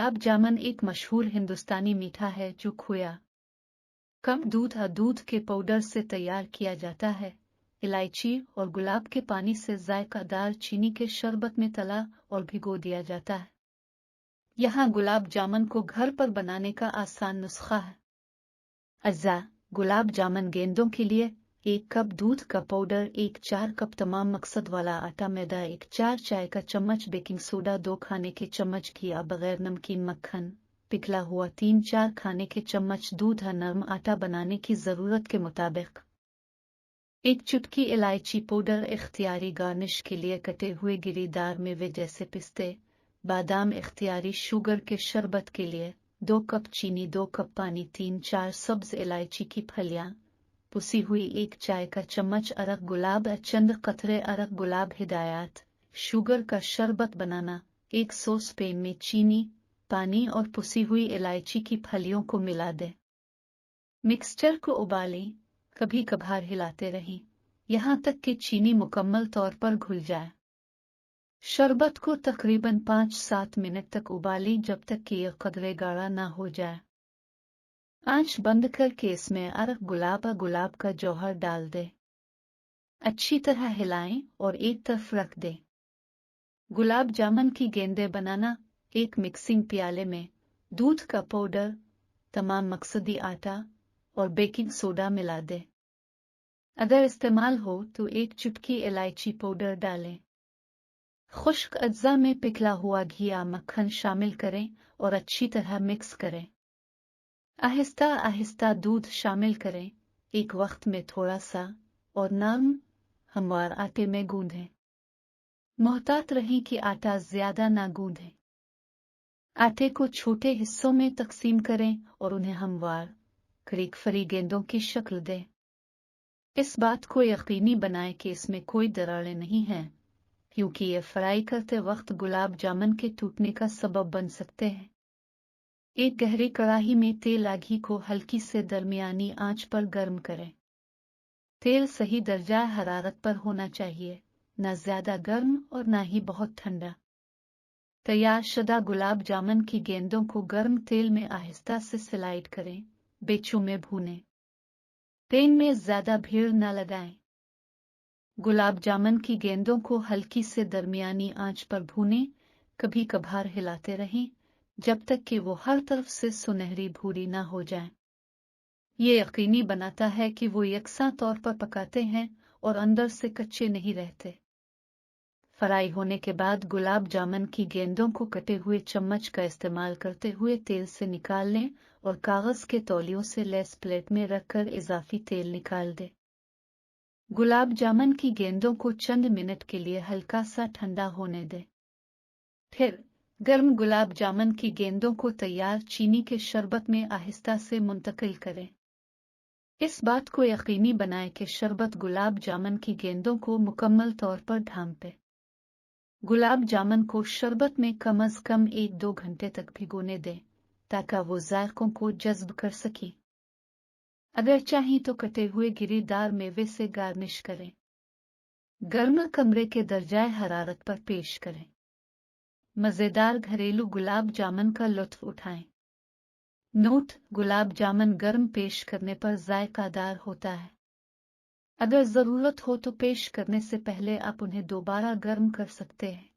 गुलाब जामुन एक मशहूर हिंदुस्तानी मीठा है जो खोया, कम दूध और दूध के पाउडर से तैयार किया जाता है। इलायची और गुलाब के पानी से जायकादार चीनी के शरबत में तला और भिगो दिया जाता है। यहाँ गुलाब जामुन को घर पर बनाने का आसान नुस्खा है। अज्जा गुलाब जामुन गेंदों के लिए 1 कप दूध का पाउडर, 4 कप तमाम मकसद वाला आटा, मैदा 4 चाय का चम्मच बेकिंग सोडा, 2 खाने के चम्मच घी या बगैर नमकीन मक्खन, पिघला हुआ 3-4 खाने के चम्मच दूध है। नरम आटा बनाने की जरूरत के मुताबिक 1 चुटकी इलायची पाउडर, इख्तियारी गार्निश के लिए कटे हुए गिरीदार मेवे जैसे पिस्ते, बादाम इख्तियारी, शुगर के शरबत के लिए 2 कप चीनी, 2 कप पानी, 3-4 सब्ज इलायची की फलियां, पुसी हुई 1 चाय का चम्मच अरक गुलाब, चंद कतरे अरक गुलाब। हिदायत: शुगर का शरबत बनाना: एक सॉस पैन में चीनी, पानी और पुसी हुई इलायची की फलियों को मिला दें। मिक्सचर को उबालें, कभी कभार हिलाते रहें यहाँ तक कि चीनी मुकम्मल तौर पर घुल जाए। शरबत को तकरीबन 5-7 मिनट तक उबालें जब तक कि यह कदरे गाढ़ा ना हो जाए। आंच बंद करके इसमें अरक गुलाब का जौहर डाल दें। अच्छी तरह हिलाएं और एक तरफ रख दें। गुलाब जामुन की गेंदें बनाना: एक मिक्सिंग प्याले में दूध का पाउडर, तमाम मकसदी आटा और बेकिंग सोडा मिला दें। अगर इस्तेमाल हो तो 1 चुटकी इलायची पाउडर डालें। खुश्क अज्जा में पिघला हुआ घी या मक्खन शामिल करें और अच्छी तरह मिक्स करें। आहिस्ता आहिस्ता दूध शामिल करें, एक वक्त में थोड़ा सा, और नरम हमवार आटे में गूंदें। मोहतात रहें कि आटा ज्यादा ना गूंदें। आटे को छोटे हिस्सों में तकसीम करें और उन्हें हमवार करीक फरी गेंदों की शक्ल दें। इस बात को यकीनी बनाएं कि इसमें कोई दरारें नहीं हैं, क्योंकि ये फ्राई करते वक्त गुलाब जामुन के टूटने का सबब बन सकते हैं। एक गहरी कढ़ाई में तेल या घी को हल्की से दरमियानी आंच पर गर्म करें। तेल सही दर्जा हरारत पर होना चाहिए, न ज्यादा गर्म और न ही बहुत ठंडा। तैयार शुदा गुलाब जामुन की गेंदों को गर्म तेल में आहिस्ता से स्लाइड करें, बेचू में भूनें। पैन में ज्यादा भीड़ न लगाएं। गुलाब जामुन की गेंदों को हल्की से दरमियानी आंच पर भूनें, कभी कभार हिलाते रहें जब तक कि वो हर तरफ से सुनहरी भूरी ना हो जाए। ये यकीनी बनाता है कि वो यकसा तौर पर पकाते हैं और अंदर से कच्चे नहीं रहते। फ्राई होने के बाद गुलाब जामुन की गेंदों को कटे हुए चम्मच का इस्तेमाल करते हुए तेल से निकाल लें और कागज के तौलियों से लैस प्लेट में रखकर इजाफी तेल निकाल दें। गुलाब जामुन की गेंदों को चंद मिनट के लिए हल्का सा ठंडा होने दें। फिर गर्म गुलाब जामुन की गेंदों को तैयार चीनी के शरबत में आहिस्ता से मुंतकिल करें। इस बात को यकीनी बनाएं कि शरबत गुलाब जामुन की गेंदों को मुकम्मल तौर पर ढांपे। गुलाब जामुन को शरबत में कम अज कम 1-2 घंटे तक भिगोने दें ताकि वो जायकों को जज्ब कर सके। अगर चाहें तो कटे हुए गिरीदार मेवे से गार्निश करें। गर्म कमरे के दर्जाए हरारत पर पेश करें। मज़ेदार घरेलू गुलाब जामुन का लुत्फ उठाएं। नोट: गुलाब जामुन गर्म पेश करने पर जायकादार होता है। अगर जरूरत हो तो पेश करने से पहले आप उन्हें दोबारा गर्म कर सकते हैं।